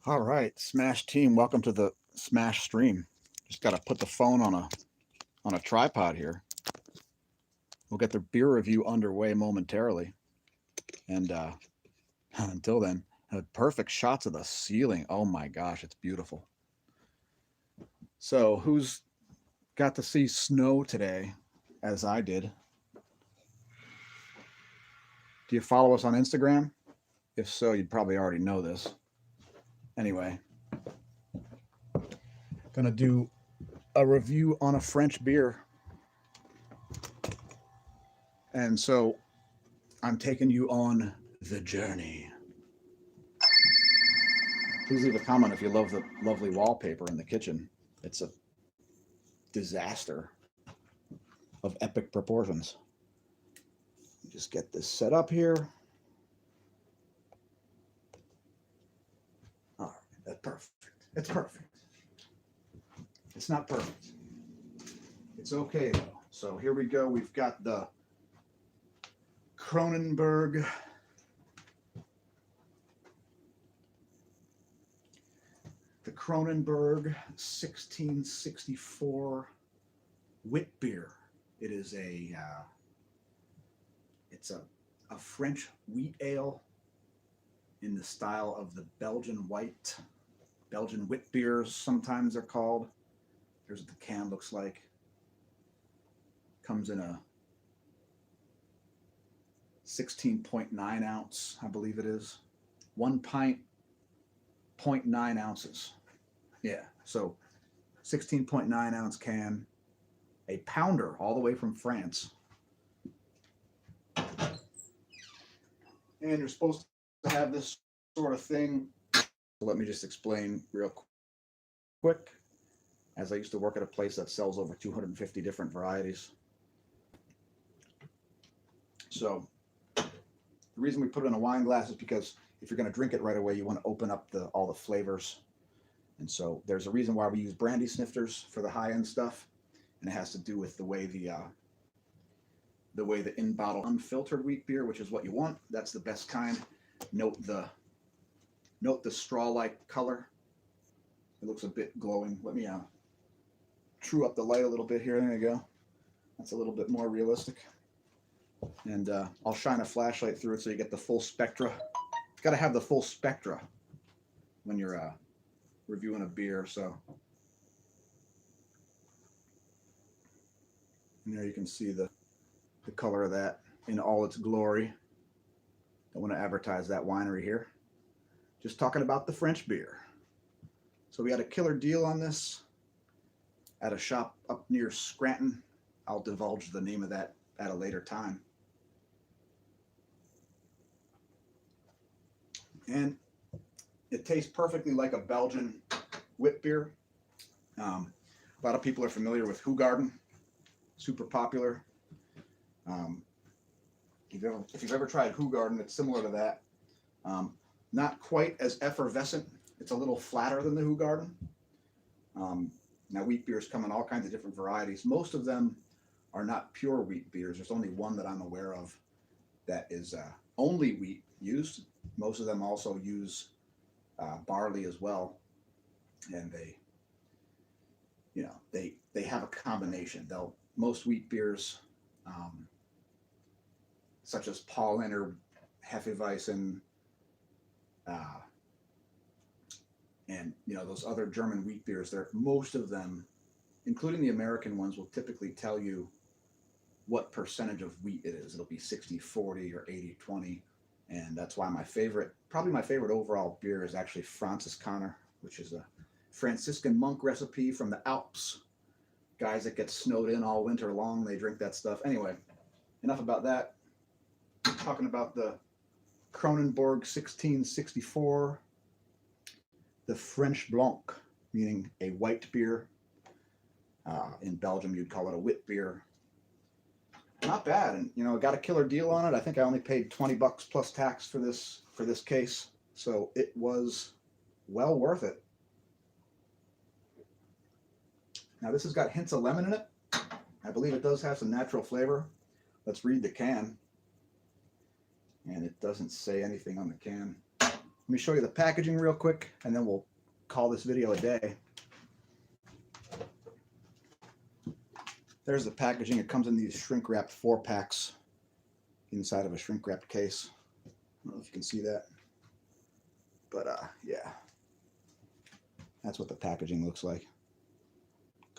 All right, Smash team, welcome to the Smash stream. Just got to put the phone on a tripod here. We'll get the beer review underway momentarily, and until then, perfect shots of the ceiling. Oh my gosh, it's beautiful. So, who's got to see snow today, as I did? Do you follow us on Instagram? If so, you'd probably already know this. Anyway, gonna do a review on a French beer, and so I'm taking you on the journey. Please leave a comment if you love the lovely wallpaper in the kitchen. It's a disaster of epic proportions. Just get this set up here. All right, that's perfect. It's perfect. It's not perfect. It's okay though. So here we go. We've got the Cronenberg the Cronenberg 1664 wit beer. It is a French wheat ale in the style of the Belgian wit beers. Sometimes they're called. Here's what the can looks like. Comes in a 16.9 ounce, I believe it is. 1 pint, 0.9 ounces. Yeah, so 16.9 ounce can, a pounder all the way from France. And you're supposed to have this sort of thing. Let me just explain real quick. As I used to work at a place that sells over 250 different varieties. So the reason we put it in a wine glass is because if you're going to drink it right away, you want to open up all the flavors. And so there's a reason why we use brandy snifters for the high-end stuff, and it has to do with the way the in-bottle unfiltered wheat beer, which is what you want. That's the best kind. Note the straw-like color. It looks a bit glowing. Let me true up the light a little bit here. There you go. That's a little bit more realistic. And I'll shine a flashlight through it so you get the full spectra. You've got to have the full spectra when you're reviewing a beer. So, and there you can see the color of that in all its glory. Don't want to advertise that winery here. Just talking about the French beer. So we had a killer deal on this at a shop up near Scranton. I'll divulge the name of that at a later time. And it tastes perfectly like a Belgian wit beer. A lot of people are familiar with Hoegaarden, super popular. If you've ever tried Hoegaarden, it's similar to that. Not quite as effervescent. It's a little flatter than the Hoegaarden. Now, wheat beers come in all kinds of different varieties. Most of them are not pure wheat beers. There's only one that I'm aware of that is only wheat used. Most of them also use barley as well, and they have a combination. Most wheat beers, such as Paulaner, Hefeweizen, and those other German wheat beers, most of them, including the American ones, will typically tell you what percentage of wheat it is. It'll be 60-40 or 80-20. And that's why probably my favorite overall beer is actually Franziskaner, which is a Franciscan monk recipe from the Alps. Guys that get snowed in all winter long, they drink that stuff. Anyway, enough about that. Talking about the Cronenberg 1664, the French Blanc, meaning a white beer. In Belgium, you'd call it a wit beer. Not bad, and got a killer deal on it. I think I only paid $20 plus tax for this case, so it was well worth it. Now this has got hints of lemon in it. I believe it does have some natural flavor. Let's read the can, and it doesn't say anything on the can. me show you the packaging real quick, and then we'll call this video a day. There's the packaging. It comes in these shrink-wrapped 4-packs inside of a shrink-wrapped case. I don't know if you can see that. But, yeah. That's what the packaging looks like.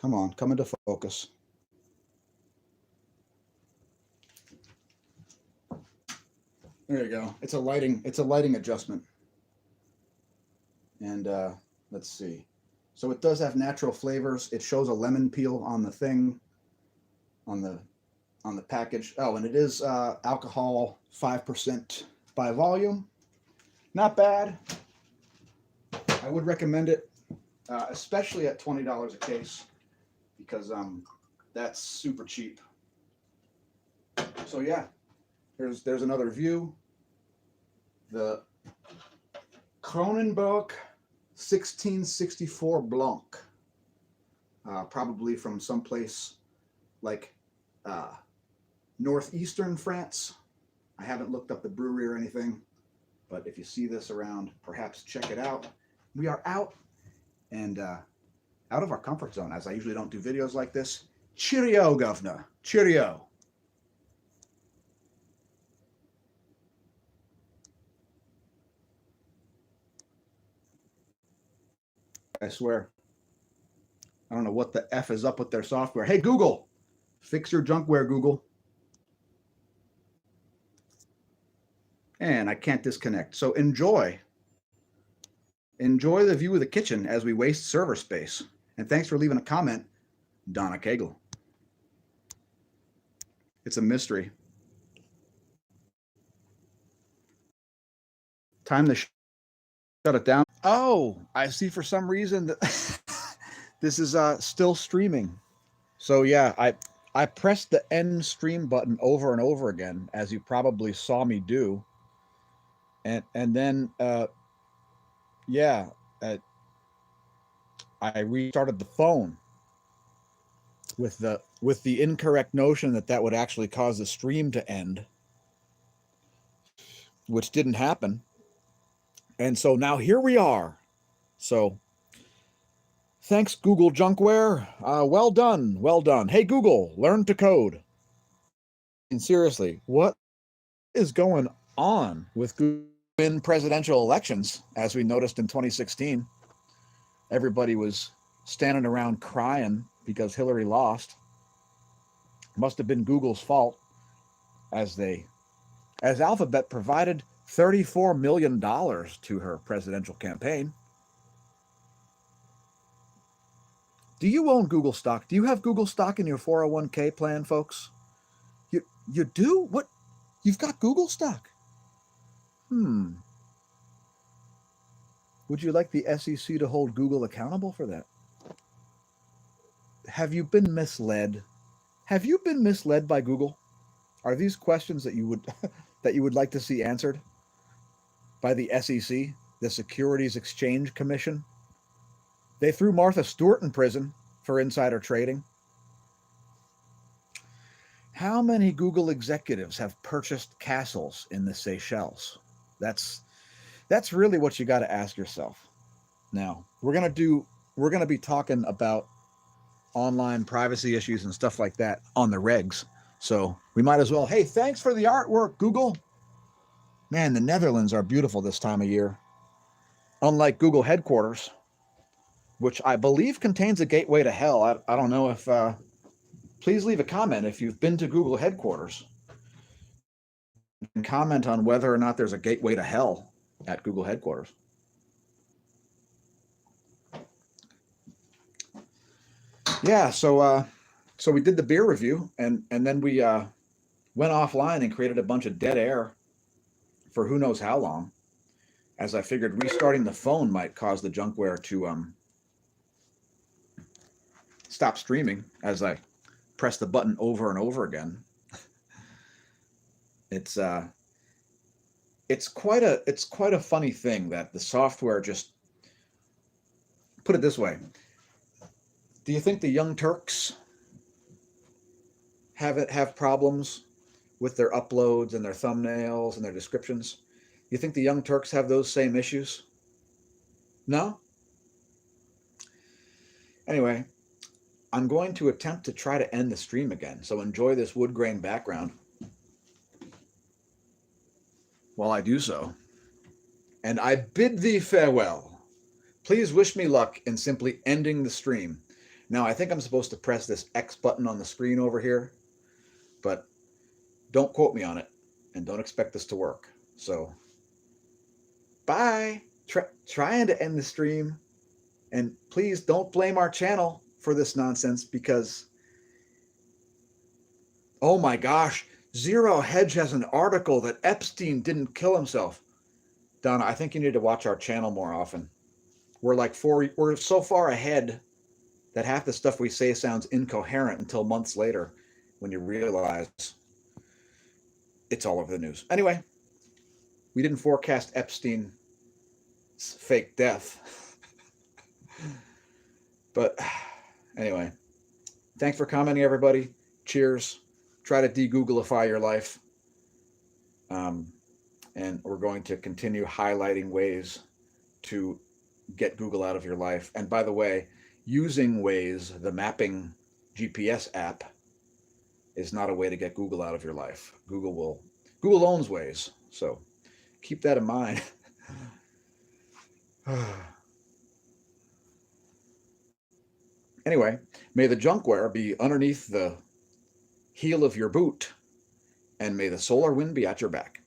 Come on, come into focus. There you go. It's a lighting adjustment. And let's see. So it does have natural flavors. It shows a lemon peel on the thing, on the package. Oh, and it is alcohol 5% by volume. Not bad. I would recommend it, especially at $20 a case, because that's super cheap. So yeah, there's another view. The Cronenberg 1664 Blanc, probably from someplace like northeastern France. I haven't looked up the brewery or anything, but if you see this around, perhaps check it out. We are out and out of our comfort zone, as I usually don't do videos like this. Cheerio, governor. Cheerio. I swear. I don't know what the F is up with their software. Hey, Google, fix your junkware, Google. And I can't disconnect. So enjoy the view of the kitchen as we waste server space. And thanks for leaving a comment, Donna Cagle. It's a mystery. Time to shut it down. Oh, I see for some reason that this is still streaming. So yeah, I pressed the end stream button over and over again, as you probably saw me do. And then yeah, I restarted the phone with the incorrect notion that would actually cause the stream to end, which didn't happen. And so now here we are. So thanks, Google Junkware. Well done, well done. Hey, Google, learn to code. And seriously, what is going on with Google in presidential elections? As we noticed in 2016, everybody was standing around crying because Hillary lost. Must have been Google's fault, as Alphabet provided $34 million to her presidential campaign. Do you own Google stock? Do you have Google stock in your 401k plan, folks? You do? What? You've got Google stock? Would you like the SEC to hold Google accountable for that? Have you been misled? Have you been misled by Google? Are these questions that you would like to see answered by the SEC, the Securities Exchange Commission? They threw Martha Stewart in prison for insider trading. How many Google executives have purchased castles in the Seychelles? That's really what you got to ask yourself. Now, we're going to be talking about online privacy issues and stuff like that on the regs. So we might as well, hey, thanks for the artwork, Google. Man, the Netherlands are beautiful this time of year. Unlike Google headquarters, which I believe contains a gateway to hell. I don't know if, please leave a comment if you've been to Google headquarters. And comment on whether or not there's a gateway to hell at Google headquarters. Yeah, so we did the beer review, and then we went offline and created a bunch of dead air for who knows how long, as I figured restarting the phone might cause the junkware to stop streaming as I press the button over and over again. It's quite a funny thing that the software just, put it this way. Do you think the Young Turks have problems with their uploads and their thumbnails and their descriptions? You think the Young Turks have those same issues? No? Anyway, I'm going to attempt to try to end the stream again, so enjoy this wood grain background while I do so. And I bid thee farewell. Please wish me luck in simply ending the stream. Now, I think I'm supposed to press this X button on the screen over here, but don't quote me on it, and don't expect this to work. So, bye. Trying to end the stream, and please don't blame our channel for this nonsense, because, oh my gosh, Zero Hedge has an article that Epstein didn't kill himself. Donna, I think you need to watch our channel more often. We're so far ahead that half the stuff we say sounds incoherent until months later when you realize it's all over the news. Anyway, we didn't forecast Epstein's fake death. But anyway, thanks for commenting, everybody. Cheers. Try to de-Googlify your life. And we're going to continue highlighting ways to get Google out of your life. And by the way, using Waze, the mapping GPS app, is not a way to get Google out of your life. Google owns Waze, so keep that in mind. Anyway, may the junkware be underneath the heel of your boot, and may the solar wind be at your back.